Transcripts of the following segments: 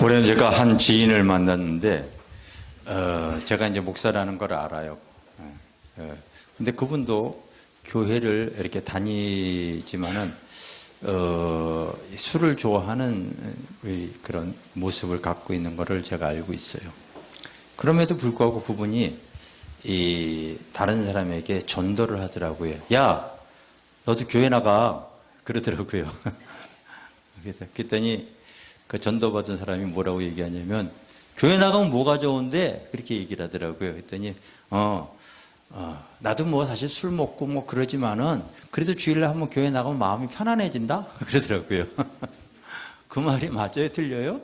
올해 제가 한 지인을 만났는데, 제가 이제 목사라는 걸 알아요. 근데 그분도 교회를 이렇게 다니지만은, 술을 좋아하는 그런 모습을 갖고 있는 것을 제가 알고 있어요. 그럼에도 불구하고 그분이 다른 사람에게 전도를 하더라고요. 야, 너도 교회 나가. 그러더라고요. 그랬더니 그 전도받은 사람이 뭐라고 얘기하냐면, 교회 나가면 뭐가 좋은데? 그렇게 얘기를 하더라고요. 그랬더니, 나도 뭐 사실 술 먹고 뭐 그러지만은, 그래도 주일날 한번 교회 나가면 마음이 편안해진다? 그러더라고요. 그 말이 맞아요? 틀려요?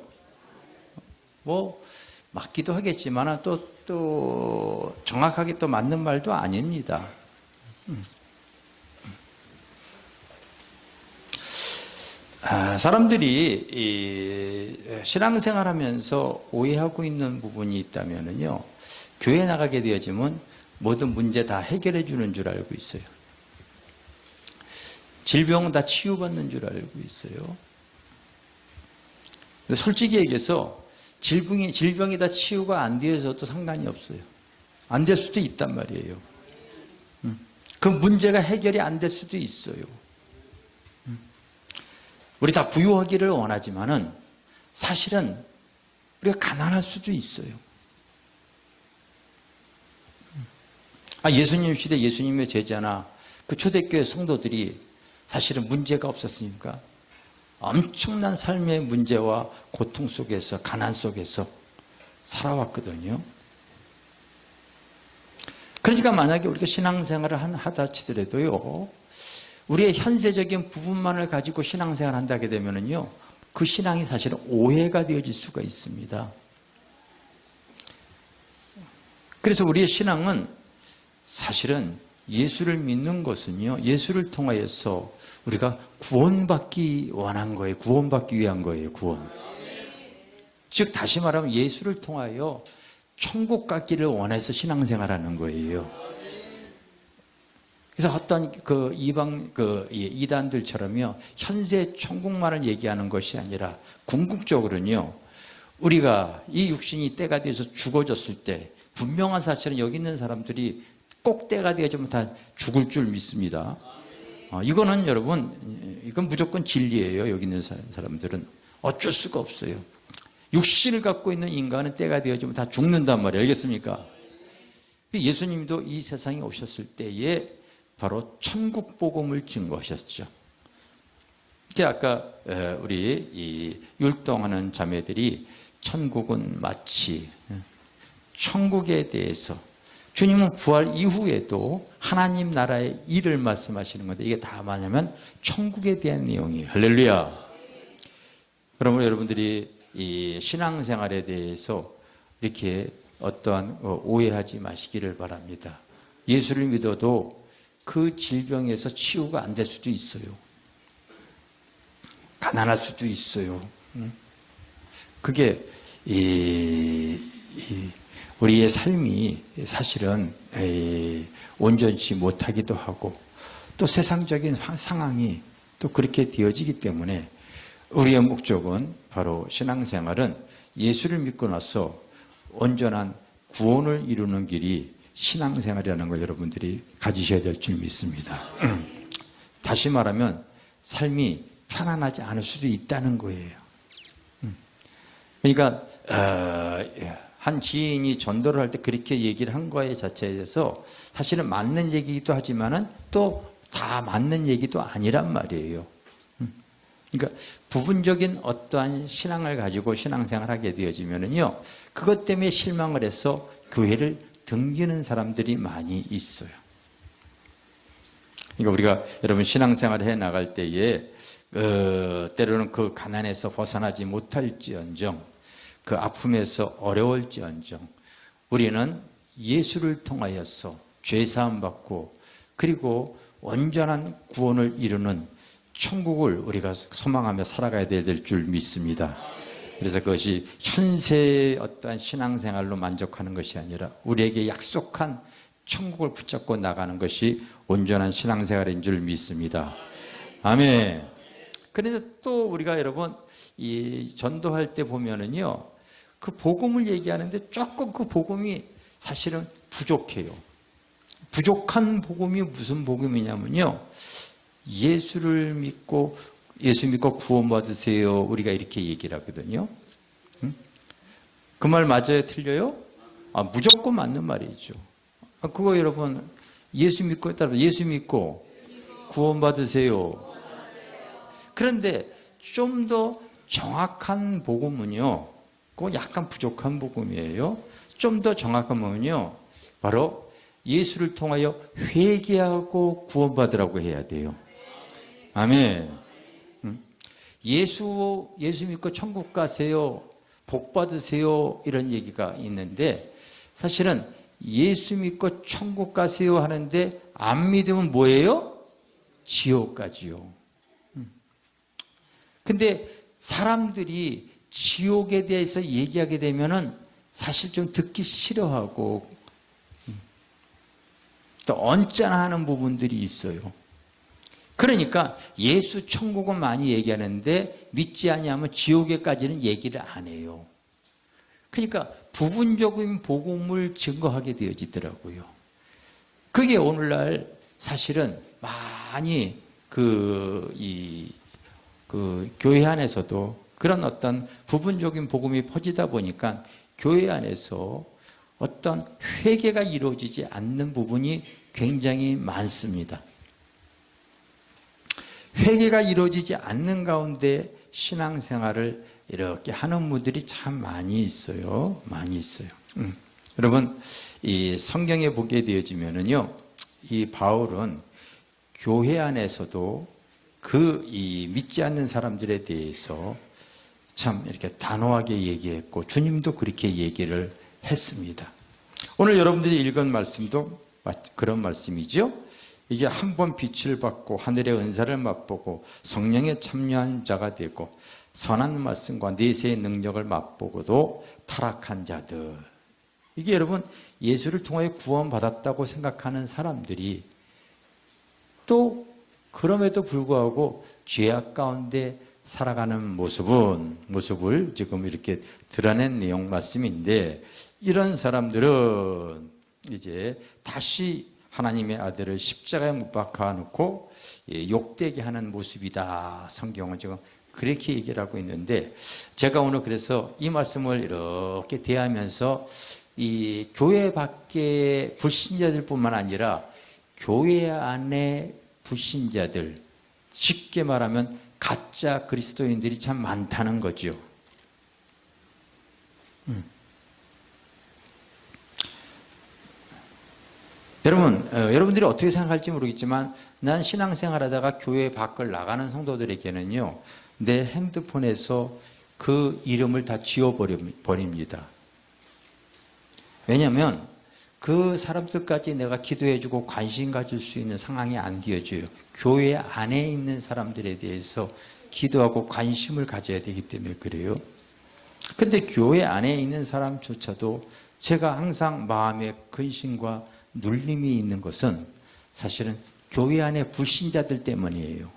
뭐, 맞기도 하겠지만, 또 정확하게 또 맞는 말도 아닙니다. 사람들이 신앙생활 하면서 오해하고 있는 부분이 있다면요, 교회 나가게 되어지면 모든 문제 다 해결해 주는 줄 알고 있어요. 질병은 다 치유받는 줄 알고 있어요. 근데 솔직히 얘기해서 질병이 다 치유가 안 되어서도 상관이 없어요. 안 될 수도 있단 말이에요. 그 문제가 해결이 안 될 수도 있어요. 우리 다 부유하기를 원하지만은 사실은 우리가 가난할 수도 있어요. 예수님 시대 예수님의 제자나 그 초대교회 성도들이 사실은 문제가 없었으니까 엄청난 삶의 문제와 고통 속에서, 가난 속에서 살아왔거든요. 그러니까 만약에 우리가 신앙생활을 하다 치더라도요, 우리의 현세적인 부분만을 가지고 신앙생활을 한다게 되면요, 그 신앙이 사실은 오해가 되어질 수가 있습니다. 그래서 우리의 신앙은 사실은 예수를 믿는 것은요, 예수를 통하여서 우리가 구원받기 원한 거예요. 구원받기 위한 거예요. 구원. 즉 다시 말하면 예수를 통하여 천국 가기를 원해서 신앙생활하는 거예요. 그래서 어떤 이단들처럼요, 현세 천국만을 얘기하는 것이 아니라 궁극적으로는요, 우리가 이 육신이 때가 돼서 죽어졌을 때 분명한 사실은 여기 있는 사람들이 꼭 때가 되어지면 다 죽을 줄 믿습니다. 이거는 여러분, 이건 무조건 진리예요. 여기 있는 사람들은 어쩔 수가 없어요. 육신을 갖고 있는 인간은 때가 되어지면 다 죽는단 말이에요. 알겠습니까? 예수님도 이 세상에 오셨을 때에 바로 천국 복음을 증거하셨죠. 아까 우리 이 율동하는 자매들이 천국은 마치, 천국에 대해서 주님은 부활 이후에도 하나님 나라의 일을 말씀하시는 건데, 이게 다 뭐냐면 천국에 대한 내용이에요. 할렐루야. 그러므로 여러분들이 이 신앙생활에 대해서 이렇게 어떠한 오해하지 마시기를 바랍니다. 예수를 믿어도 그 질병에서 치유가 안 될 수도 있어요. 가난할 수도 있어요. 그게 우리의 삶이 사실은 온전치 못하기도 하고, 또 세상적인 상황이 또 그렇게 되어지기 때문에 우리의 목적은 바로 신앙생활은 예수를 믿고 나서 온전한 구원을 이루는 길이 신앙생활이라는 걸 여러분들이 가지셔야 될 줄 믿습니다. 다시 말하면 삶이 편안하지 않을 수도 있다는 거예요. 그러니까 한 지인이 전도를 할 때 그렇게 얘기를 한 거에 자체에 대해서 사실은 맞는 얘기이기도 하지만은 또 다 맞는 얘기도 아니란 말이에요. 그러니까 부분적인 어떠한 신앙을 가지고 신앙생활을 하게 되어지면은요, 그것 때문에 실망을 해서 교회를 등지는 사람들이 많이 있어요. 그러니까 우리가 여러분 신앙생활을 해 나갈 때에 때로는 그 가난에서 벗어나지 못할지언정, 그 아픔에서 어려울지언정, 우리는 예수를 통하여서 죄사함 받고 그리고 온전한 구원을 이루는 천국을 우리가 소망하며 살아가야 될 줄 믿습니다. 그래서 그것이 현세의 어떠한 신앙생활로 만족하는 것이 아니라 우리에게 약속한 천국을 붙잡고 나가는 것이 온전한 신앙생활인 줄 믿습니다. 아멘. 그런데 또 우리가 여러분 이 전도할 때 보면은요, 그 복음을 얘기하는데 조금 그 복음이 사실은 부족해요. 부족한 복음이 무슨 복음이냐면요, 예수를 믿고 예수 믿고 구원받으세요, 우리가 이렇게 얘기를 하거든요. 그 말 맞아요, 틀려요? 무조건 맞는 말이죠. 그거 여러분, 예수 믿고 따라 예수 믿고 구원받으세요. 그런데 좀 더 정확한 복음은요, 그건 약간 부족한 복음이에요. 좀 더 정확한 복음은요, 바로 예수를 통하여 회개하고 구원받으라고 해야 돼요. 아멘. 예수 믿고 천국 가세요, 복 받으세요, 이런 얘기가 있는데, 사실은 예수 믿고 천국 가세요 하는데 안 믿으면 뭐예요? 지옥 가지요. 근데 사람들이 지옥에 대해서 얘기하게 되면은 사실 좀 듣기 싫어하고 또 언짢아하는 부분들이 있어요. 그러니까 예수 천국은 많이 얘기하는데 믿지 아니하면 지옥에까지는 얘기를 안 해요. 그러니까 부분적인 복음을 증거하게 되어지더라고요. 그게 오늘날 사실은 많이 교회 안에서도 그런 어떤 부분적인 복음이 퍼지다 보니까 교회 안에서 어떤 회개가 이루어지지 않는 부분이 굉장히 많습니다. 회개가 이루어지지 않는 가운데 신앙생활을 이렇게 하는 분들이 참 많이 있어요. 많이 있어요. 여러분, 이 성경에 보게 되어지면은요, 이 바울은 교회 안에서도 이 믿지 않는 사람들에 대해서 참 이렇게 단호하게 얘기했고, 주님도 그렇게 얘기를 했습니다. 오늘 여러분들이 읽은 말씀도 그런 말씀이죠. 이게 한 번 빛을 받고 하늘의 은사를 맛보고 성령에 참여한 자가 되고 선한 말씀과 내세의 능력을 맛보고도 타락한 자들. 이게 여러분, 예수를 통해 구원받았다고 생각하는 사람들이 또 그럼에도 불구하고 죄악 가운데 살아가는 모습을 지금 이렇게 드러낸 내용 말씀인데, 이런 사람들은 이제 다시 하나님의 아들을 십자가에 못 박아 놓고 욕되게 하는 모습이다. 성경은 지금 그렇게 얘기를 하고 있는데, 제가 오늘 그래서 이 말씀을 이렇게 대하면서 이 교회 밖의 불신자들뿐만 아니라 교회 안에 불신자들, 쉽게 말하면 가짜 그리스도인들이 참 많다는 거죠. 여러분들이 어떻게 생각할지 모르겠지만, 난 신앙생활하다가 교회 밖을 나가는 성도들에게는요, 내 핸드폰에서 그 이름을 다 지워버립니다. 왜냐하면 그 사람들까지 내가 기도해주고 관심 가질 수 있는 상황이 안 되어져요. 교회 안에 있는 사람들에 대해서 기도하고 관심을 가져야 되기 때문에 그래요. 근데 교회 안에 있는 사람조차도 제가 항상 마음에 근심과 눌림이 있는 것은 사실은 교회 안에 불신자들 때문이에요.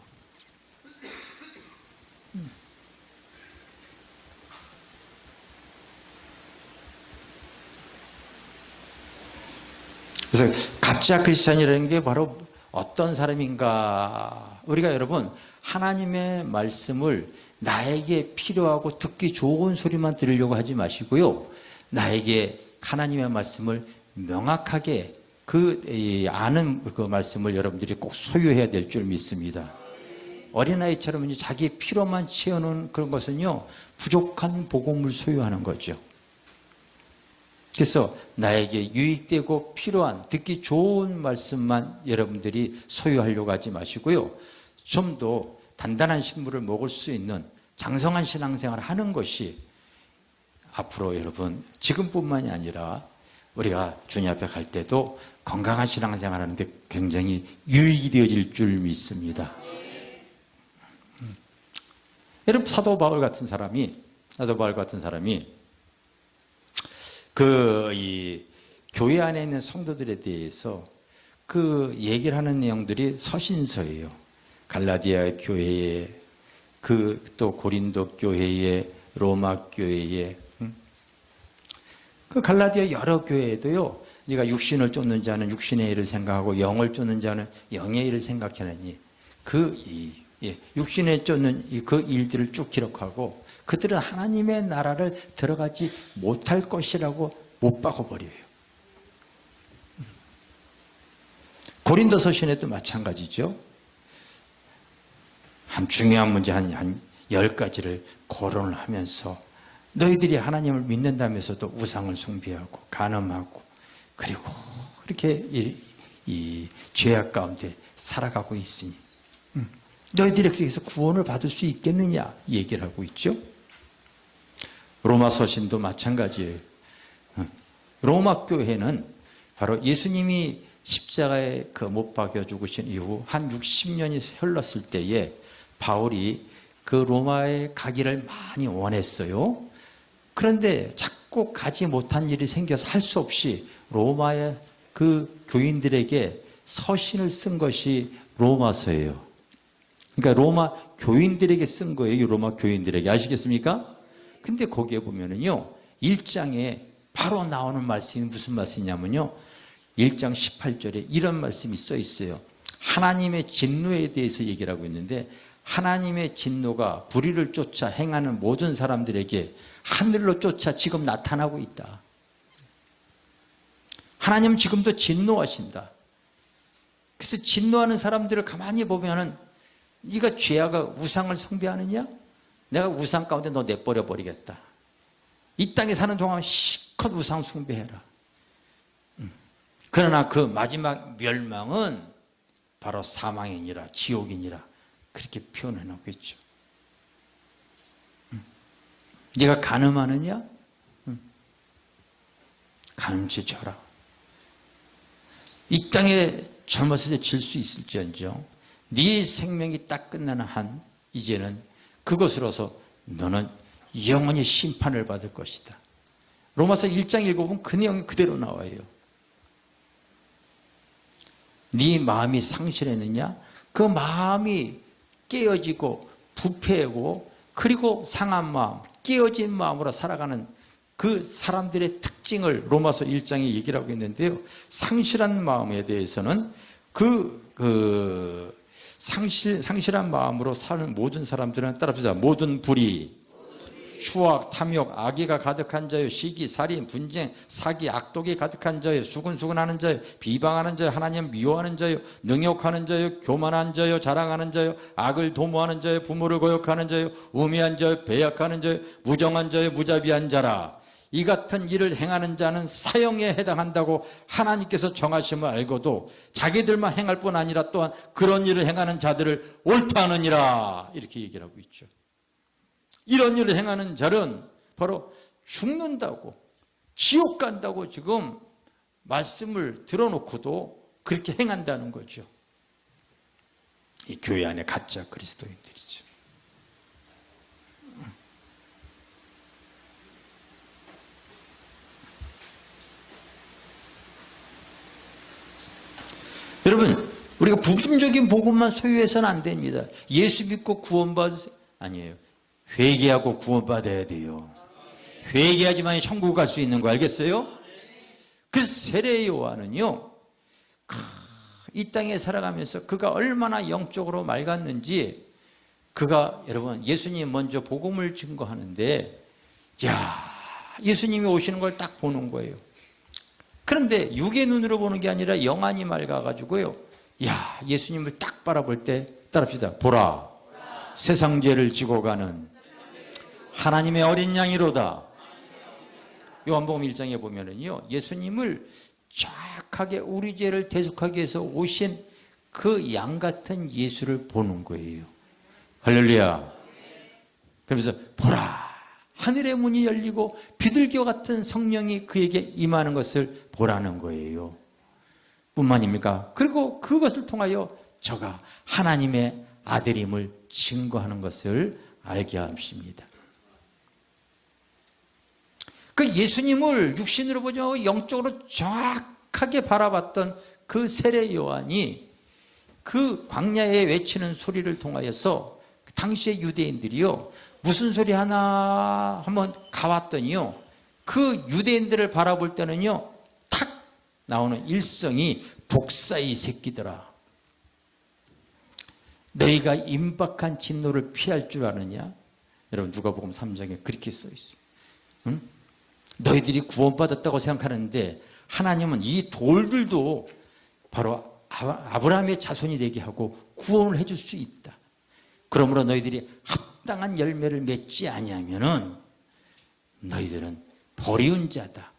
그래서 가짜 크리스찬이라는 게 바로 어떤 사람인가? 우리가 여러분, 하나님의 말씀을 나에게 필요하고 듣기 좋은 소리만 들으려고 하지 마시고요, 나에게 하나님의 말씀을 명확하게 아는 그 말씀을 여러분들이 꼭 소유해야 될 줄 믿습니다. 어린아이처럼 자기 필요만 채우는 그런 것은요, 부족한 복음을 소유하는 거죠. 그래서 나에게 유익되고 필요한, 듣기 좋은 말씀만 여러분들이 소유하려고 하지 마시고요, 좀 더 단단한 식물을 먹을 수 있는 장성한 신앙생활을 하는 것이 앞으로 여러분, 지금뿐만이 아니라 우리가 주님 앞에 갈 때도 건강한 신앙생활 하는데 굉장히 유익이 되어질 줄 믿습니다. 여러분, 사도 바울 같은 사람이 이 교회 안에 있는 성도들에 대해서 그 얘기를 하는 내용들이 서신서예요. 갈라디아 교회에 그 또 고린도 교회에, 로마 교회에, 그 갈라디아 여러 교회에도요, 네가 육신을 쫓는 자는 육신의 일을 생각하고 영을 쫓는 자는 영의 일을 생각하느니 육신에 쫓는 그 일들을 쭉 기록하고 그들은 하나님의 나라를 들어가지 못할 것이라고 못 박아버려요. 고린도서 신에도 마찬가지죠. 한 중요한 문제 한 10가지를 거론을 하면서 너희들이 하나님을 믿는다면서도 우상을 숭배하고 간음하고 그리고 이렇게 이 죄악 가운데 살아가고 있으니 너희들이 그렇게 해서 구원을 받을 수 있겠느냐 얘기를 하고 있죠. 로마 서신도 마찬가지예요. 로마 교회는 바로 예수님이 십자가에 못 박여 죽으신 이후 한 60년이 흘렀을 때에 바울이 그 로마에 가기를 많이 원했어요. 그런데 자꾸 가지 못한 일이 생겨서 할 수 없이 로마의 그 교인들에게 서신을 쓴 것이 로마서예요. 그러니까 로마 교인들에게 쓴 거예요. 로마 교인들에게. 아시겠습니까? 근데 거기에 보면은요, 1장에 바로 나오는 말씀이 무슨 말씀이냐면요, 1장 18절에 이런 말씀이 써 있어요. 하나님의 진노에 대해서 얘기를 하고 있는데, 하나님의 진노가 불의를 쫓아 행하는 모든 사람들에게 하늘로 쫓아 지금 나타나고 있다. 하나님은 지금도 진노하신다. 그래서 진노하는 사람들을 가만히 보면은, 네가 죄아가 우상을 숭배하느냐? 내가 우상 가운데 너 내버려 버리겠다. 이 땅에 사는 동안 실컷 우상 숭배해라. 그러나 그 마지막 멸망은 바로 사망이니라, 지옥이니라, 그렇게 표현해 놓고 있죠. 네가 간음하느냐? 간음죄 져라. 이 땅에 젊었을 때 질 수 있을지언정 네 생명이 딱 끝나는 한 이제는 그것으로서 너는 영원히 심판을 받을 것이다. 로마서 1장 읽어보면 그 내용이 그대로 나와요. 네 마음이 상실했느냐? 그 마음이 깨어지고 부패하고 그리고 상한 마음, 깨어진 마음으로 살아가는 그 사람들의 특징을 로마서 1장에 얘기를 하고 있는데요. 상실한 마음에 대해서는 상실한 마음으로 사는 모든 사람들은 따라합시다. 모든 불의, 추악, 탐욕, 악의가 가득한 자요, 시기, 살인, 분쟁, 사기, 악독이 가득한 자요, 수근수근하는 자요, 비방하는 자요, 하나님 미워하는 자요, 능욕하는 자요, 교만한 자요, 자랑하는 자요, 악을 도모하는 자요, 부모를 거역하는 자요, 우매한 자요, 배약하는 자요, 무정한 자요, 무자비한 자라. 이 같은 일을 행하는 자는 사형에 해당한다고 하나님께서 정하심을 알고도 자기들만 행할 뿐 아니라 또한 그런 일을 행하는 자들을 옳다 하느니라, 이렇게 얘기를 하고 있죠. 이런 일을 행하는 자는 바로 죽는다고, 지옥 간다고 지금 말씀을 들어놓고도 그렇게 행한다는 거죠. 이 교회 안에 가짜 그리스도인들이죠. 여러분, 우리가 부분적인 복음만 소유해서는 안 됩니다. 예수 믿고 구원받으세요. 아니에요. 회개하고 구원받아야 돼요. 회개하지만 천국 갈 수 있는 거 알겠어요? 그 세례 요한은요, 이 땅에 살아가면서 그가 얼마나 영적으로 맑았는지, 그가 여러분 예수님 먼저 복음을 증거하는데, 예수님이 오시는 걸 딱 보는 거예요. 그런데 육의 눈으로 보는 게 아니라 영안이 맑아가지고요, 예수님을 딱 바라볼 때 따라합시다. 보라, 세상 죄를 지고 가는 하나님의 어린 양이로다. 요한복음 1장에 보면은요, 예수님을 정확하게 우리 죄를 대속하기 위해서 오신 그 양 같은 예수를 보는 거예요. 할렐루야. 그러면서 보라, 하늘의 문이 열리고 비둘기와 같은 성령이 그에게 임하는 것을 보라는 거예요. 뿐만입니까? 그리고 그것을 통하여 저가 하나님의 아들임을 증거하는 것을 알게 하십니다. 그 예수님을 육신으로 보지 말고 영적으로 정확하게 바라봤던 그 세례 요한이 그 광야에 외치는 소리를 통하여서 당시의 유대인들이요, 무슨 소리 하나 한번 가봤더니요, 그 유대인들을 바라볼 때는요, 탁 나오는 일성이 독사의 새끼들아, 너희가 임박한 진노를 피할 줄 아느냐? 여러분 누가복음 3장에 그렇게 써 있어요. 응? 너희들이 구원받았다고 생각하는데 하나님은 이 돌들도 바로 아브라함의 자손이 되게 하고 구원을 해줄 수 있다. 그러므로 너희들이 합당한 열매를 맺지 아니하면은 너희들은 버리운 자다.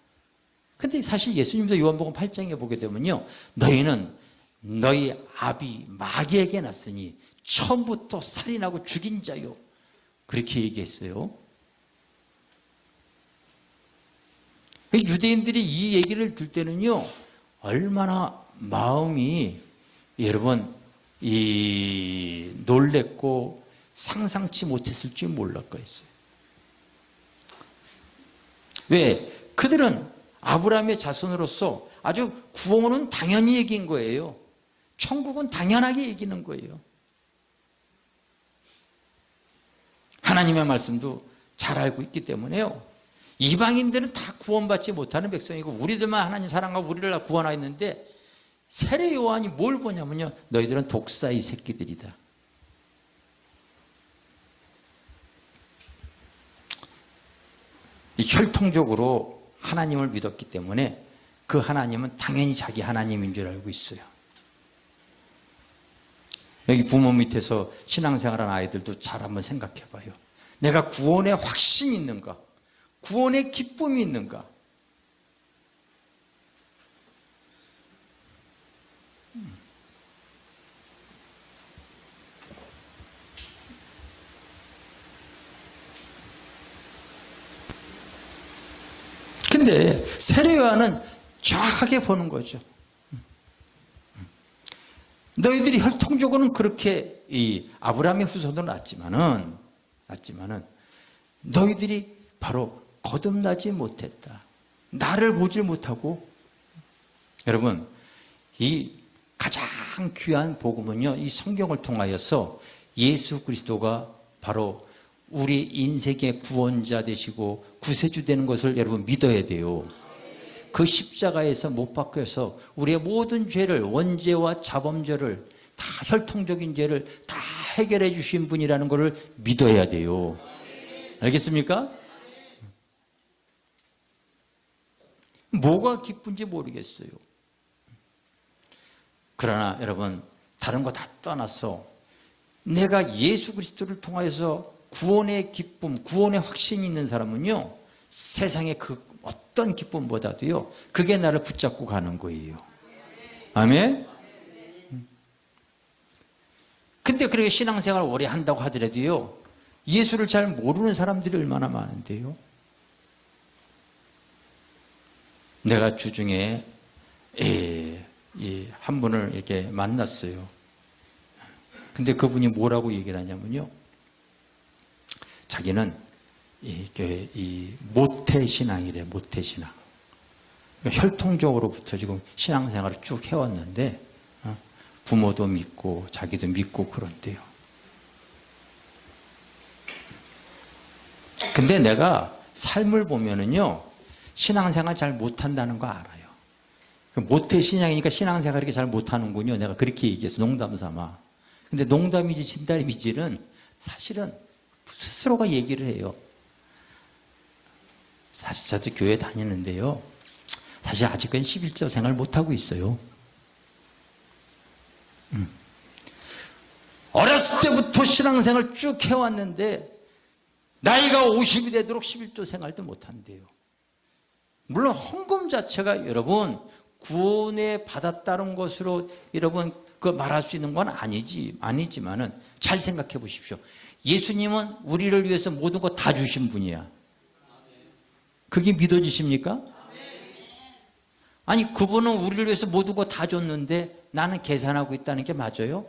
근데 사실 예수님도 요한복음 8장에 보게 되면요, 너희는 너희 아비 마귀에게 났으니 처음부터 살인하고 죽인 자요, 그렇게 얘기했어요. 유대인들이 이 얘기를 들 때는요, 얼마나 마음이 여러분 놀랬고 상상치 못했을지 몰랐겠어요. 왜? 그들은 아브라함의 자손으로서 아주 구원은 당연히 얘기인 거예요. 천국은 당연하게 얘기는 거예요. 하나님의 말씀도 잘 알고 있기 때문에요, 이방인들은 다 구원받지 못하는 백성이고 우리들만 하나님 사랑하고 우리를 구원하였는데, 세례 요한이 뭘 보냐면요, 너희들은 독사의 새끼들이다. 혈통적으로 하나님을 믿었기 때문에 그 하나님은 당연히 자기 하나님인 줄 알고 있어요. 여기 부모 밑에서 신앙생활하는 아이들도 잘 한번 생각해 봐요. 내가 구원의 확신이 있는가? 구원의 기쁨이 있는가? 근데 세례 요한은 정확하게 보는 거죠. 너희들이 혈통적으로는 그렇게 이 아브라함의 후손으로 났지만은 너희들이 바로 거듭나지 못했다. 나를 보질 못하고. 여러분, 이 가장 귀한 복음은요, 이 성경을 통하여서 예수 그리스도가 바로 우리 인생의 구원자 되시고 구세주 되는 것을 여러분 믿어야 돼요. 그 십자가에서 못 박혀서 우리의 모든 죄를, 원죄와 자범죄를, 다 혈통적인 죄를 다 해결해 주신 분이라는 것을 믿어야 돼요. 알겠습니까? 뭐가 기쁜지 모르겠어요. 그러나 여러분, 다른 거 다 떠나서 내가 예수 그리스도를 통하여서 구원의 기쁨, 구원의 확신이 있는 사람은요, 세상의 그 어떤 기쁨보다도요, 그게 나를 붙잡고 가는 거예요. 아멘? 근데 그렇게 신앙생활을 오래 한다고 하더라도요, 예수를 잘 모르는 사람들이 얼마나 많은데요. 내가 주중에 한 분을 이렇게 만났어요. 근데 그분이 뭐라고 얘기를 하냐면요, 자기는 이 모태신앙이래. 모태신앙. 그러니까 혈통적으로부터 지금 신앙생활을 쭉 해왔는데 부모도 믿고 자기도 믿고 그런데요. 근데 내가 삶을 보면은요, 신앙생활 잘 못한다는 거 알아요. 모태신앙이니까 신앙생활 이렇게 잘 못하는군요. 내가 그렇게 얘기해서 농담 삼아. 근데 농담이지 진담이지는 사실은 스스로가 얘기를 해요. 사실 저도 교회 다니는데요, 사실 아직은 11조 생활 못하고 있어요. 어렸을 때부터 신앙생활 쭉 해왔는데 나이가 50이 되도록 11조 생활도 못한대요. 물론 헌금 자체가 여러분 구원에 받았다는 것으로 여러분 그 말할 수 있는 건 아니지만은 잘 생각해 보십시오. 예수님은 우리를 위해서 모든 거 다 주신 분이야. 그게 믿어지십니까? 아니, 그분은 우리를 위해서 모든 거 다 줬는데 나는 계산하고 있다는 게 맞아요?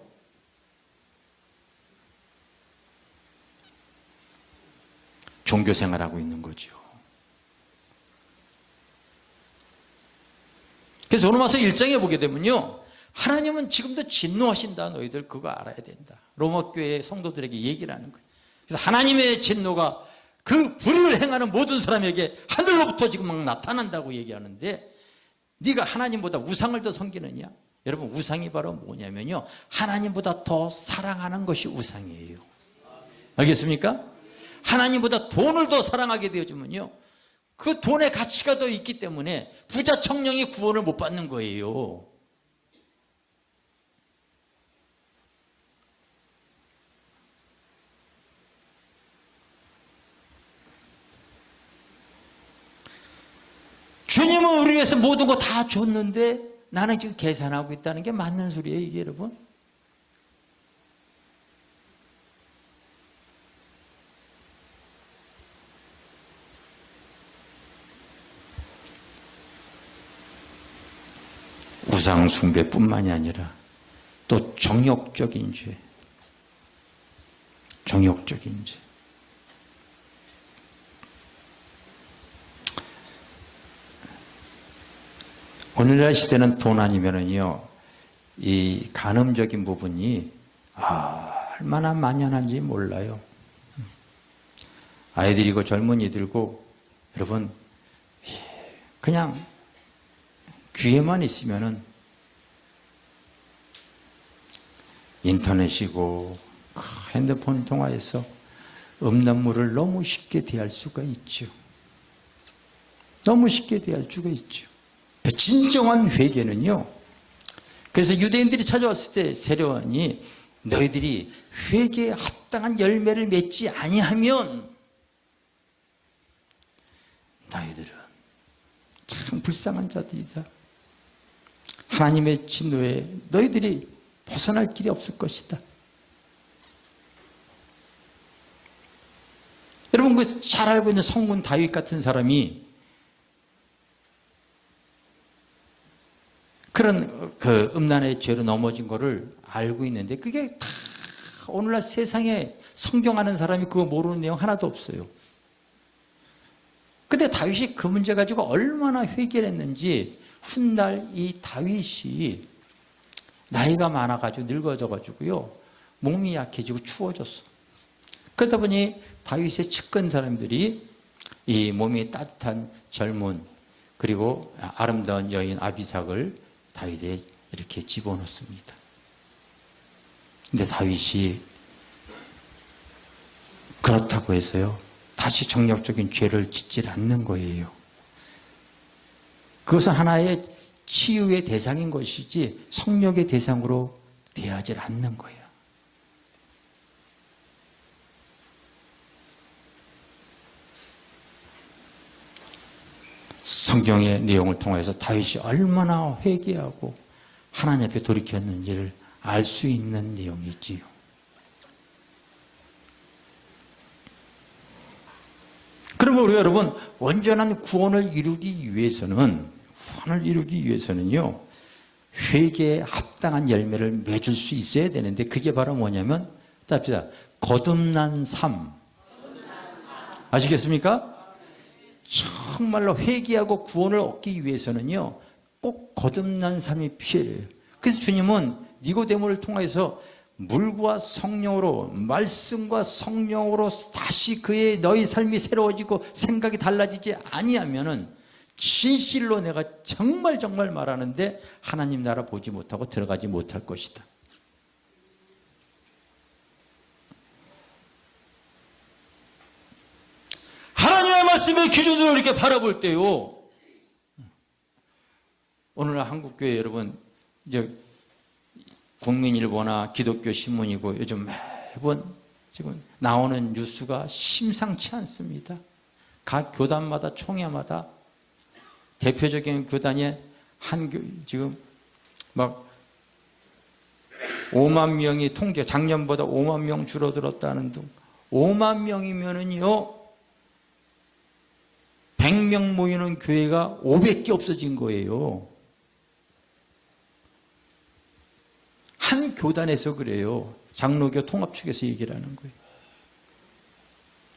종교생활하고 있는 거죠. 그래서 로마서 1장에 보게 되면요, 하나님은 지금도 진노하신다. 너희들 그거 알아야 된다. 로마 교회 성도들에게 얘기를 하는 거예요. 그래서 하나님의 진노가 그 불의를 행하는 모든 사람에게 하늘로부터 지금 막 나타난다고 얘기하는데, 네가 하나님보다 우상을 더 섬기느냐? 여러분, 우상이 바로 뭐냐면요, 하나님보다 더 사랑하는 것이 우상이에요. 알겠습니까? 하나님보다 돈을 더 사랑하게 되어지면요, 그 돈의 가치가 더 있기 때문에 부자 청년이 구원을 못 받는 거예요. 주님은 우리 위해서 모든 거 다 줬는데 나는 지금 계산하고 있다는 게 맞는 소리예요, 이게 여러분? 우상 숭배뿐만이 아니라 또 정욕적인 죄, 정욕적인 죄. 오늘날 시대는 돈 아니면은요, 이 간음적인 부분이 얼마나 만연한지 몰라요. 아이들이고 젊은이들고, 여러분, 그냥 귀에만 있으면은 인터넷이고 핸드폰 통화해서 음란물을 너무 쉽게 대할 수가 있죠. 너무 쉽게 대할 수가 있죠. 진정한 회개는요, 그래서 유대인들이 찾아왔을 때 세례요한이 너희들이 회개에 합당한 열매를 맺지 아니하면 너희들은 참 불쌍한 자들이다. 하나님의 진노에 너희들이 벗어날 길이 없을 것이다. 여러분, 그 잘 알고 있는 성군 다윗 같은 사람이 그런 그 음란의 죄로 넘어진 거를 알고 있는데, 그게 다 오늘날 세상에 성경하는 사람이 그거 모르는 내용 하나도 없어요. 근데 다윗이 그 문제 가지고 얼마나 회개를 했는지, 훗날 이 다윗이 나이가 많아가지고 늙어져가지고요, 몸이 약해지고 추워졌어. 그러다 보니 다윗의 측근 사람들이 이 몸이 따뜻한 젊은 그리고 아름다운 여인 아비삭을 다윗에 이렇게 집어넣습니다. 근데 다윗이 그렇다고 해서요, 다시 정력적인 죄를 짓질 않는 거예요. 그것은 하나의 치유의 대상인 것이지 성욕의 대상으로 대하지 않는 거예요. 성경의 내용을 통해서 다윗이 얼마나 회개하고 하나님 앞에 돌이켰는지를 알 수 있는 내용이지요. 그러면 우리 여러분, 온전한 구원을 이루기 위해서는요, 회개에 합당한 열매를 맺을 수 있어야 되는데, 그게 바로 뭐냐면, 답시다. 거듭난 삶. 아시겠습니까? 정말로 회개하고 구원을 얻기 위해서는요, 꼭 거듭난 삶이 필요해요. 그래서 주님은 니고데모를 통해서 물과 성령으로, 말씀과 성령으로 다시 너희 삶이 새로워지고 생각이 달라지지 아니하면은 진실로 내가 정말 말하는데 하나님 나라 보지 못하고 들어가지 못할 것이다. 하나님의 말씀의 기준으로 이렇게 바라볼 때요, 오늘날 한국교회 여러분, 이제 국민일보나 기독교 신문이고 요즘 매번 지금 나오는 뉴스가 심상치 않습니다. 각 교단마다 총회마다 대표적인 교단에 지금 막 5만 명이 통계, 작년보다 5만 명 줄어들었다는 등, 5만 명이면은요 100명 모이는 교회가 500개 없어진 거예요. 한 교단에서 그래요. 장로교 통합 측에서 얘기를 하는 거예요.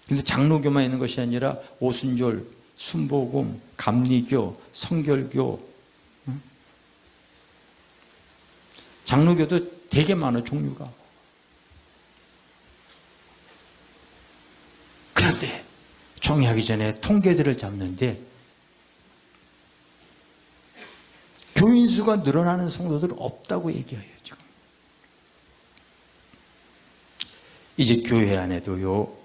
근데 장로교만 있는 것이 아니라 오순절, 순복음, 감리교, 성결교, 장로교도 되게 많아, 종류가. 그런데 총회하기 전에 통계들을 잡는데 교인 수가 늘어나는 성도들 없다고 얘기해요, 지금. 이제 교회 안에도요,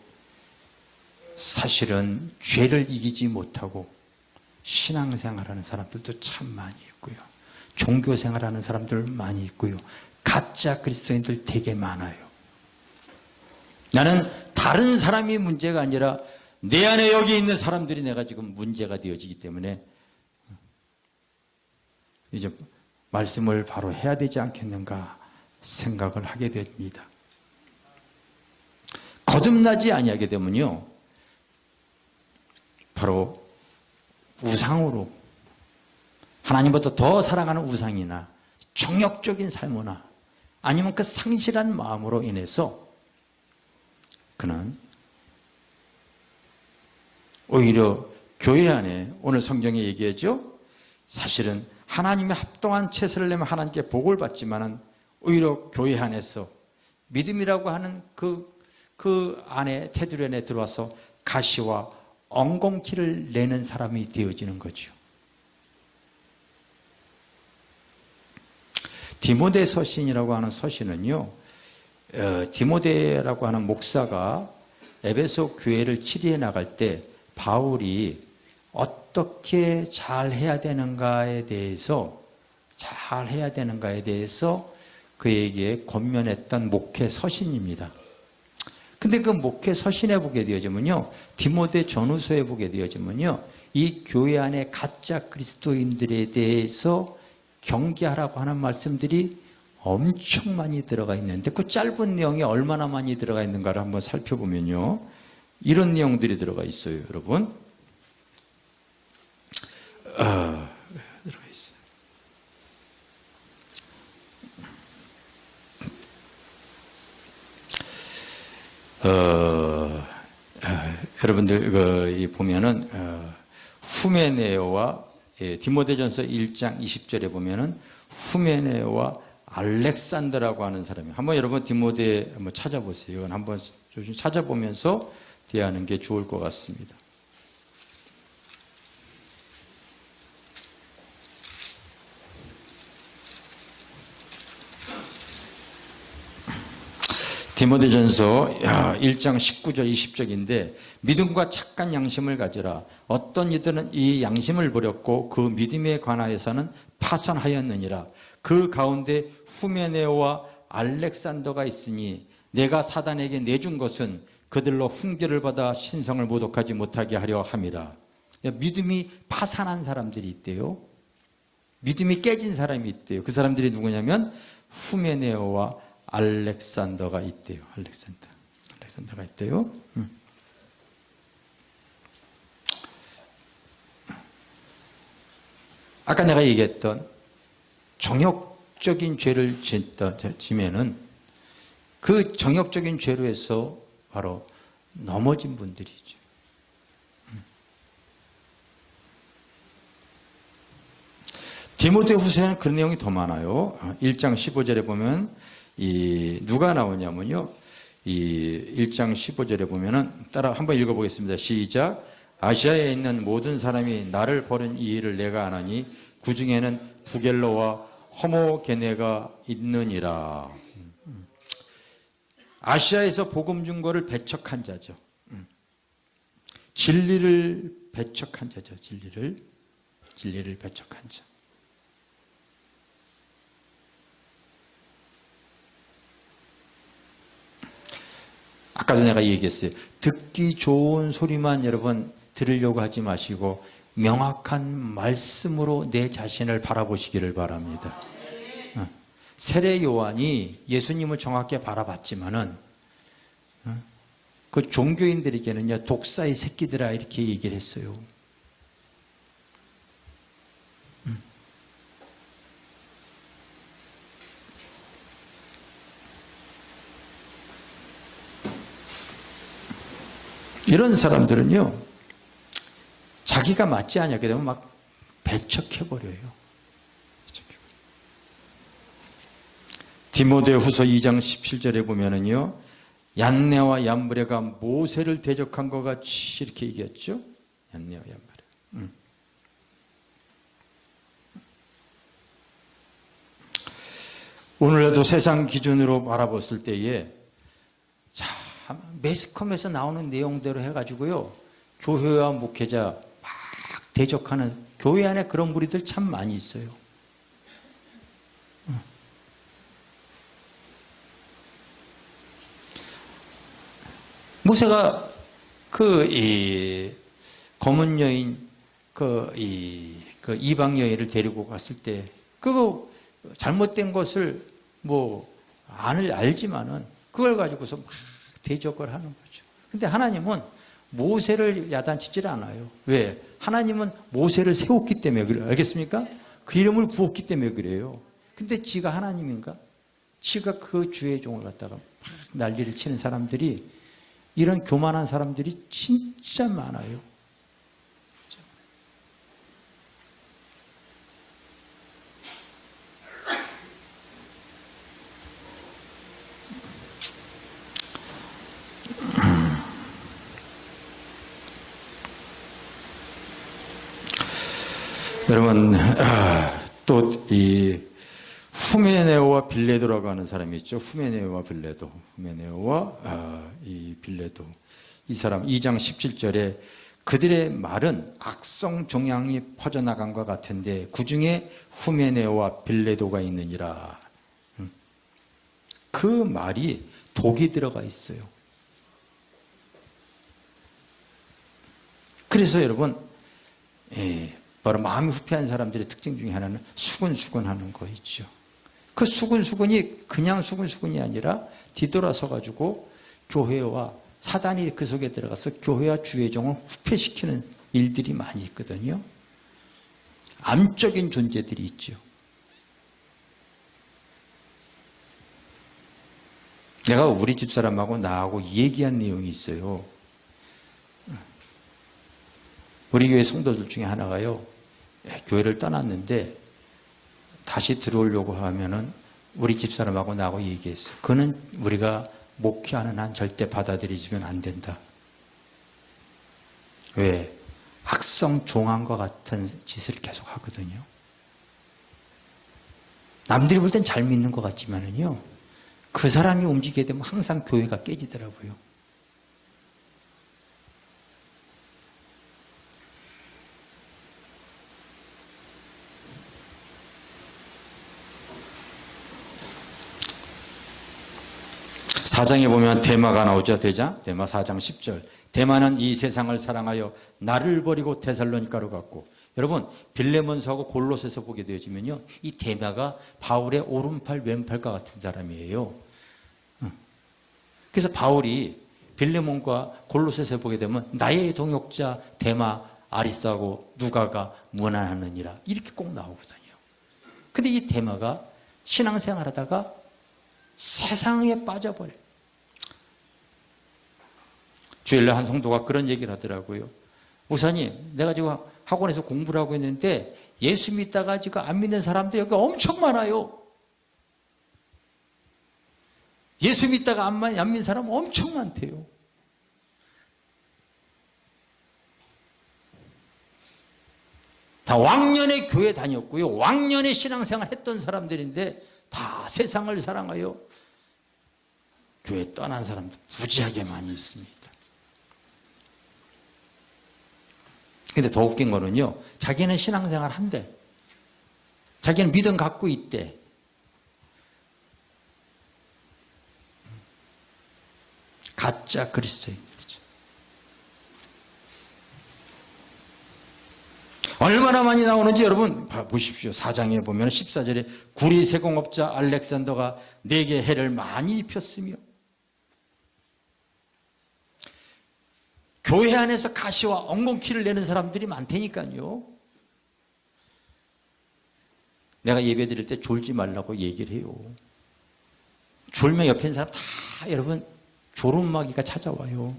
사실은 죄를 이기지 못하고 신앙생활하는 사람들도 참 많이 있고요. 종교생활하는 사람들 많이 있고요. 가짜 그리스도인들 되게 많아요. 나는 다른 사람이 문제가 아니라 내 안에 여기 있는 사람들이 내가 지금 문제가 되어지기 때문에 이제 말씀을 바로 해야 되지 않겠는가 생각을 하게 됩니다. 거듭나지 아니하게 되면요, 바로 우상으로, 하나님보다 더 사랑하는 우상이나 정욕적인 삶이나 아니면 그 상실한 마음으로 인해서 그는 오히려 교회 안에, 오늘 성경에 얘기하죠, 사실은 하나님의 합동한 채소를 내면 하나님께 복을 받지만은 오히려 교회 안에서 믿음이라고 하는 그 안에, 테두리 안에 들어와서 가시와 엉겅퀴를 내는 사람이 되어지는 거죠. 디모데 서신이라고 하는 서신은요, 디모데라고 하는 목사가 에베소 교회를 치리해 나갈 때 바울이 어떻게 잘 해야 되는가에 대해서 그에게 권면했던 목회 서신입니다. 근데 그 목회 서신에 보게 되어지면요, 디모데 전후서에 보게 되어지면요, 이 교회 안에 가짜 그리스도인들에 대해서 경계하라고 하는 말씀들이 엄청 많이 들어가 있는데, 그 짧은 내용이 얼마나 많이 들어가 있는가를 한번 살펴보면요, 이런 내용들이 들어가 있어요, 여러분. 들어가 있어요. 여러분들 보면은 후메네오와 디모데전서 1장 20절에 보면은 후메네오와 알렉산더라고 하는 사람이, 한번 여러분 디모데 한번 찾아보세요. 이건 한번 좀 찾아보면서 대하는 게 좋을 것 같습니다. 디모데전서 1장 19절 20절인데, 믿음과 착한 양심을 가지라. 어떤 이들은 이 양심을 버렸고 그 믿음에 관하여서는 파선하였느니라. 그 가운데 후메네오와 알렉산더가 있으니 내가 사단에게 내준 것은 그들로 훈계를 받아 신성을 모독하지 못하게 하려 함이라. 믿음이 파산한 사람들이 있대요. 믿음이 깨진 사람이 있대요. 그 사람들이 누구냐면 후메네오와 알렉산더가 있대요. 알렉산더가 있대요. 아까 내가 얘기했던 정욕적인 죄를 지면은 그 정욕적인 죄로 해서 바로 넘어진 분들이죠. 디모데후서에는 그런 내용이 더 많아요. 1장 15절에 보면 누가 나오냐면요, 1장 15절에 보면은, 따라 한번 읽어보겠습니다. 시작. 아시아에 있는 모든 사람이 나를 버린 이 일을 내가 아나니 그 중에는 부겔로와 허모게네가 있느니라. 아시아에서 복음 준 거를 배척한 자죠. 진리를 배척한 자죠. 진리를 배척한 자. 아까도 내가 얘기했어요. 듣기 좋은 소리만 여러분 들으려고 하지 마시고 명확한 말씀으로 내 자신을 바라보시기를 바랍니다. 세례 요한이 예수님을 정확히 바라봤지만은 그 종교인들에게는요, 독사의 새끼들아 이렇게 얘기를 했어요. 이런 사람들은요, 자기가 맞지 않게 되면 막 배척해버려요. 디모데후서 2장 17절에 보면은요, 얀네와 얀브레가 모세를 대적한 것 같이 이렇게 얘기했죠. 얀네와 얀브레. 오늘날도 세상 기준으로 바라봤을 때에 참 매스컴에서 나오는 내용대로 해가지고요, 교회와 목회자 막 대적하는, 교회 안에 그런 무리들 참 많이 있어요. 모세가 검은 여인, 이방 여인을 데리고 갔을 때, 그거 잘못된 것을 알지만은 그걸 가지고서 막 대적을 하는 거죠. 근데 하나님은 모세를 야단치질 않아요. 왜? 하나님은 모세를 세웠기 때문에 그래요. 알겠습니까? 그 이름을 부었기 때문에 그래요. 근데 지가 하나님인가? 지가 그 주의 종을 갖다가 막 난리를 치는 사람들이, 이런 교만한 사람들이 진짜 많아요. 여러분, 또 이 후메네오와 빌레도라고 하는 사람이 있죠. 후메네오와 빌레도. 후메네오와 이 빌레도. 이 사람 2장 17절에 그들의 말은 악성 종양이 퍼져나간 것 같은데 그 중에 후메네오와 빌레도가 있느니라. 그 말이 독이 들어가 있어요. 그래서 여러분, 바로 마음이 후패한 사람들의 특징 중에 하나는 수근수근하는 거 있죠. 그 수근수근이 그냥 수근수근이 아니라 뒤돌아서 가지고 교회와 사단이 그 속에 들어가서 교회와 주의 종을 후패시키는 일들이 많이 있거든요. 암적인 존재들이 있죠. 내가 우리 집사람하고 나하고 얘기한 내용이 있어요. 우리 교회 성도들 중에 하나가요, 교회를 떠났는데 다시 들어오려고 하면은 우리 집사람하고 나하고 얘기했어요. 그는 우리가 목회하는 한 절대 받아들이지면 안 된다. 왜? 악성 종한과 같은 짓을 계속 하거든요. 남들이 볼 땐 잘 믿는 것 같지만은요, 그 사람이 움직이게 되면 항상 교회가 깨지더라고요. 사장에 보면 대마가 나오죠. 대마 4장 10절. 대마는 이 세상을 사랑하여 나를 버리고 데살로니가로 갔고, 여러분 빌레몬서하고 골로새서 보게 되어지면요, 이 대마가 바울의 오른팔 왼팔과 같은 사람이에요. 그래서 바울이 빌레몬과 골로새서 보게 되면 나의 동역자 대마 아리스하고 누가가 무난하느니라 이렇게 꼭 나오거든요. 근데 이 대마가 신앙생활하다가 세상에 빠져버려요. 주일날 한 성도가 그런 얘기를 하더라고요. 목사님, 내가 지금 학원에서 공부를 하고 있는데 예수 믿다가 지금 안 믿는 사람들 여기 엄청 많아요. 예수 믿다가 안 믿는 사람 엄청 많대요. 다 왕년에 교회 다녔고요, 왕년에 신앙생활 했던 사람들인데 다 세상을 사랑하여 교회 떠난 사람도 무지하게 많이 있습니다. 근데 더 웃긴 거는요, 자기는 신앙생활 한대, 자기는 믿음 갖고 있대. 가짜 그리스도인들이죠. 얼마나 많이 나오는지 여러분 보십시오. 4장에 보면 14절에 구리 세공업자 알렉산더가 내게 해를 많이 입혔으며, 교회 안에서 가시와 엉겅퀴를 내는 사람들이 많다니까요. 내가 예배 드릴 때 졸지 말라고 얘기를 해요. 졸면 옆에 있는 사람 다 여러분 졸음마귀가 찾아와요.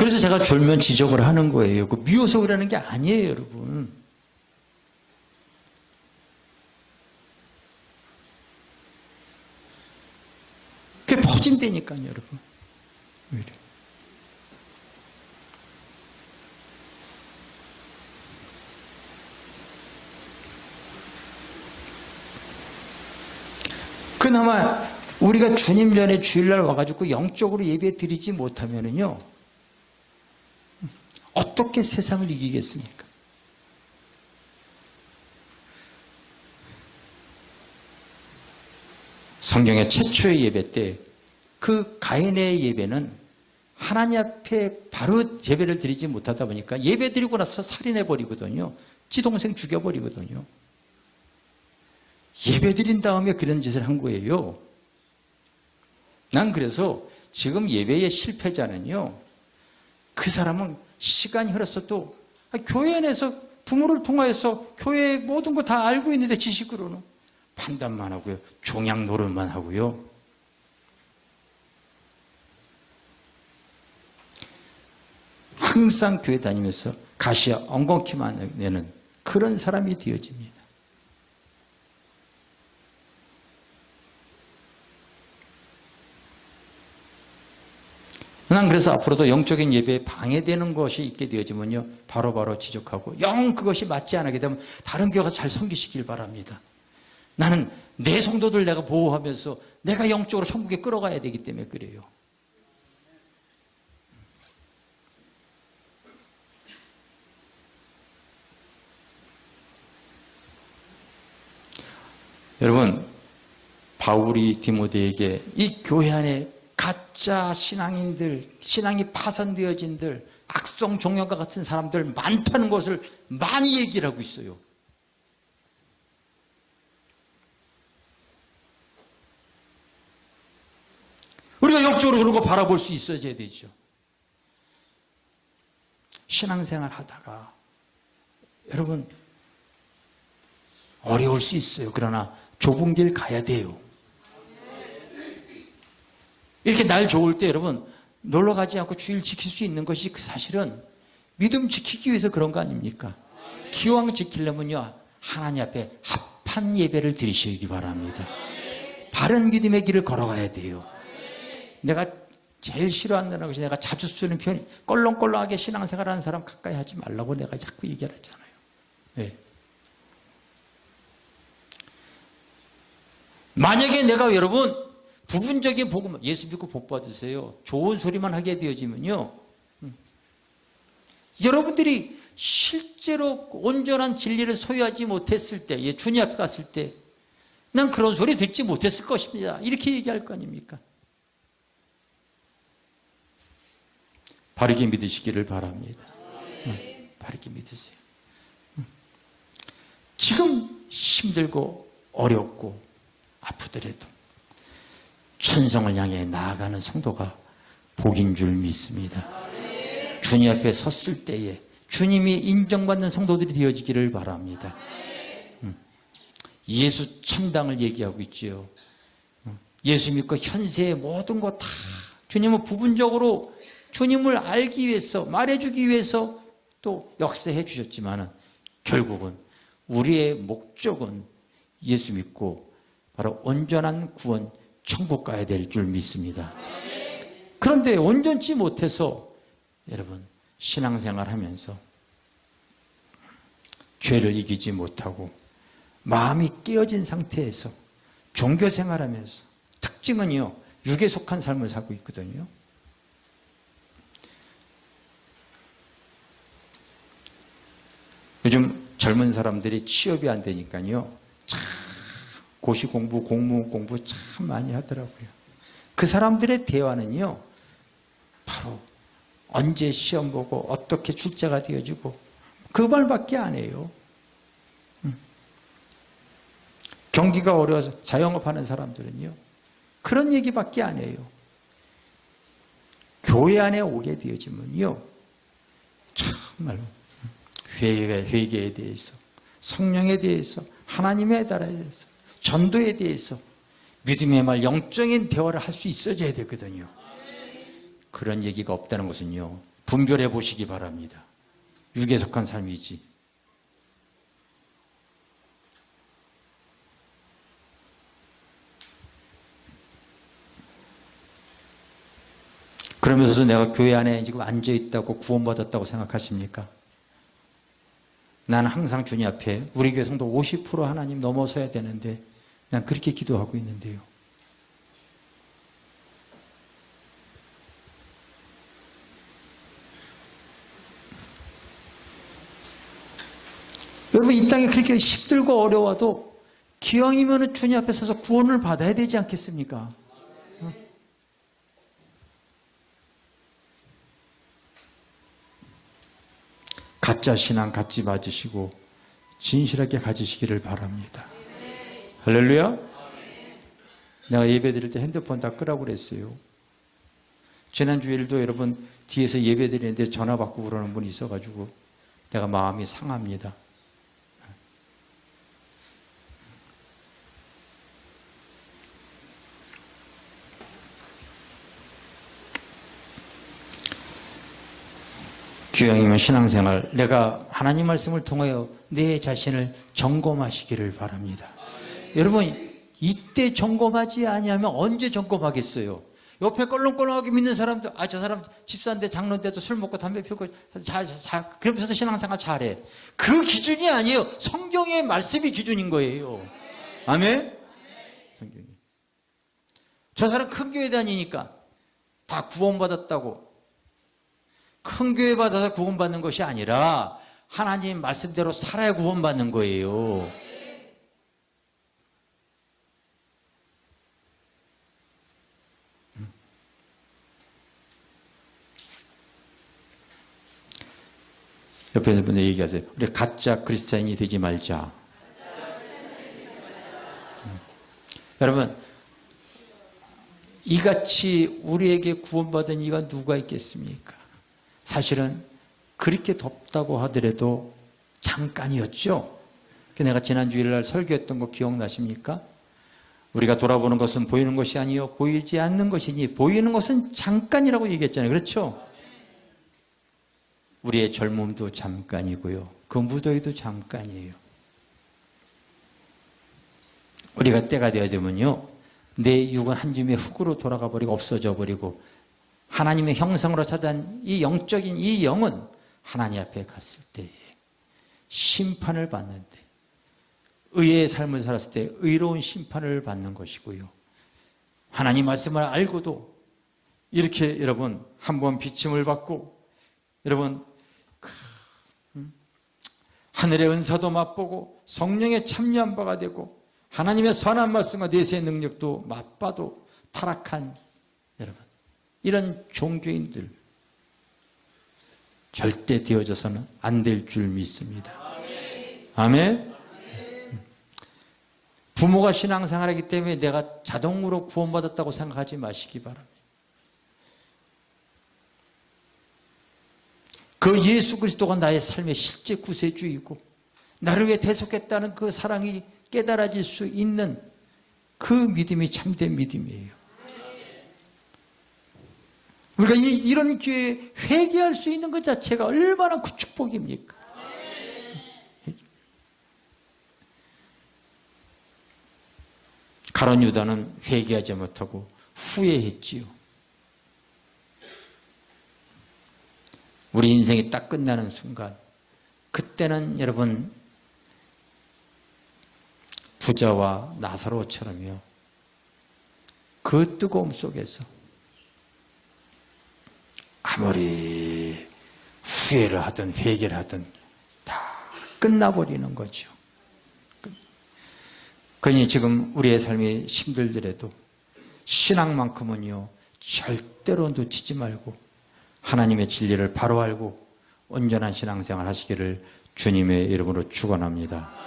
그래서 제가 졸면 지적을 하는 거예요. 그 미워서 그러는 게 아니에요, 여러분. 그게 퍼진다니까요, 여러분. 왜 이래? 그나마 우리가 주님 전에 주일날 와가지고 영적으로 예배 드리지 못하면은요, 어떻게 세상을 이기겠습니까? 성경의 최초의 예배 때 그 가인의 예배는 하나님 앞에 바로 예배를 드리지 못하다 보니까 예배 드리고 나서 살인해버리거든요. 지 동생 죽여버리거든요. 예배 드린 다음에 그런 짓을 한 거예요. 난 그래서 지금 예배의 실패자는요, 그 사람은 시간이 흘렀어도 교회 안에서 부모를 통하여서 교회의 모든 거 다 알고 있는데 지식으로는 판단만 하고요, 종양 노릇만 하고요. 항상 교회 다니면서 가시와 엉겅퀴만 내는 그런 사람이 되어집니다. 난 그래서 앞으로도 영적인 예배에 방해되는 것이 있게 되어지면요, 바로바로 지적하고, 영 그것이 맞지 않게 되면 다른 교회가 잘 섬기시길 바랍니다. 나는 내 성도들 내가 보호하면서 내가 영적으로 천국에 끌어가야 되기 때문에 그래요. 여러분, 바울이 디모데에게 이 교회 안에 가짜 신앙인들, 신앙이 파손되어진들, 악성 종교과 같은 사람들 많다는 것을 많이 얘기를 하고 있어요. 우리가 영적으로 그런 거 바라볼 수 있어야 되죠. 신앙생활 하다가 여러분 어려울 수 있어요. 그러나 좁은 길 가야 돼요. 이렇게 날 좋을 때 여러분 놀러 가지 않고 주일 지킬 수 있는 것이 그 사실은 믿음 지키기 위해서 그런 거 아닙니까? 기왕 지키려면요, 하나님 앞에 합한 예배를 드리시기 바랍니다. 바른 믿음의 길을 걸어가야 돼요. 내가 제일 싫어한다는 것이, 내가 자주 쓰는 표현이, 껄렁껄렁하게 신앙생활하는 사람 가까이 하지 말라고 내가 자꾸 얘기하잖아요. 네. 만약에 내가 여러분 부분적인 복음, 예수 믿고 복 받으세요, 좋은 소리만 하게 되어지면요, 여러분들이 실제로 온전한 진리를 소유하지 못했을 때, 주님 앞에 갔을 때 난 그런 소리 듣지 못했을 것입니다, 이렇게 얘기할 거 아닙니까? 바르게 믿으시기를 바랍니다. 바르게 믿으세요. 지금 힘들고 어렵고 아프더라도 천성을 향해 나아가는 성도가 복인 줄 믿습니다. 주님 앞에 섰을 때에 주님이 인정받는 성도들이 되어지기를 바랍니다. 예수 참당을 얘기하고 있죠. 예수 믿고 현세의 모든 것 다 주님은 부분적으로 주님을 알기 위해서, 말해주기 위해서 또 역사해 주셨지만 결국은 우리의 목적은 예수 믿고 바로 온전한 구원, 천국 가야 될 줄 믿습니다. 그런데 온전치 못해서 여러분 신앙생활 하면서 죄를 이기지 못하고 마음이 깨어진 상태에서 종교생활하면서, 특징은요, 육에 속한 삶을 살고 있거든요. 요즘 젊은 사람들이 취업이 안 되니까요, 참 고시 공부, 공무원 공부 참 많이 하더라고요. 그 사람들의 대화는요, 바로 언제 시험 보고 어떻게 출제가 되어지고 그 말밖에 안 해요. 경기가 어려워서 자영업하는 사람들은요, 그런 얘기밖에 안 해요. 교회 안에 오게 되어지면요, 정말로 회개에 대해서, 성령에 대해서, 하나님에 대해서, 전도에 대해서 믿음의 말, 영적인 대화를 할 수 있어야 되거든요. 그런 얘기가 없다는 것은요, 분별해 보시기 바랍니다. 육에 속한 삶이지. 그러면서도 내가 교회 안에 지금 앉아있다고 구원받았다고 생각하십니까? 나는 항상 주님 앞에 우리 교회 성도 50% 하나님 넘어서야 되는데 난 그렇게 기도하고 있는데요. 여러분, 이 땅에 그렇게 힘들고 어려워도 기왕이면 주님 앞에 서서 구원을 받아야 되지 않겠습니까? 가짜 신앙 갖지 마시고 진실하게 가지시기를 바랍니다. 할렐루야. 내가 예배 드릴 때 핸드폰 다 끄라고 그랬어요. 지난주일도 여러분 뒤에서 예배 드리는데 전화 받고 그러는 분이 있어가지고 내가 마음이 상합니다. 기왕이면 신앙생활, 내가 하나님 말씀을 통하여 내 자신을 점검하시기를 바랍니다. 여러분, 이때 점검하지 아니하면 언제 점검하겠어요? 옆에 껄렁껄렁하게 믿는 사람도, 저 사람 집사인데 장로인데도 술 먹고 담배 피우고 그러면서도 신앙생활 잘해. 그 기준이 아니에요. 성경의 말씀이 기준인 거예요. 아멘? 성경이. 저 사람 큰 교회 다니니까 다 구원받았다고. 큰 교회 받아서 구원받는 것이 아니라 하나님 말씀대로 살아야 구원받는 거예요. 옆에 있는 분들 얘기하세요. 우리 가짜 그리스도인이 되지 말자. 여러분, 이같이 우리에게 구원받은 이가 누가 있겠습니까? 사실은 그렇게 덥다고 하더라도 잠깐이었죠. 내가 지난 주일날 설교했던 거 기억나십니까? 우리가 돌아보는 것은 보이는 것이 아니요 보이지 않는 것이니 보이는 것은 잠깐이라고 얘기했잖아요. 그렇죠? 우리의 젊음도 잠깐이고요. 그 무더위도 잠깐이에요. 우리가 때가 되어야 되면요, 내 육은 한 줌의 흙으로 돌아가 버리고 없어져 버리고 하나님의 형상으로 찾아온 이 영적인 이 영은 하나님 앞에 갔을 때에 심판을 받는데, 의의 삶을 살았을 때 의로운 심판을 받는 것이고요. 하나님 말씀을 알고도 이렇게 여러분 한번 비침을 받고 여러분 하늘의 은사도 맛보고 성령에 참여한 바가 되고 하나님의 선한 말씀과 내세의 능력도 맛봐도 타락한 여러분, 이런 종교인들 절대 되어져서는 안 될 줄 믿습니다. 아멘. 부모가 신앙생활하기 때문에 내가 자동으로 구원받았다고 생각하지 마시기 바랍니다. 그 예수 그리스도가 나의 삶의 실제 구세주이고 나를 위해 대속했다는 그 사랑이 깨달아질 수 있는 그 믿음이 참된 믿음이에요. 우리가 이런 기회에 회개할 수 있는 것 자체가 얼마나 그 축복입니까? 가룟 유다는 회개하지 못하고 후회했지요. 우리 인생이 딱 끝나는 순간, 그때는 여러분 부자와 나사로처럼요, 그 뜨거움 속에서 아무리 후회를 하든 회개를 하든 다 끝나버리는 거죠. 그러니 지금 우리의 삶이 힘들더라도 신앙만큼은요 절대로 놓치지 말고 하나님의 진리를 바로 알고 온전한 신앙생활 하시기를 주님의 이름으로 축원합니다.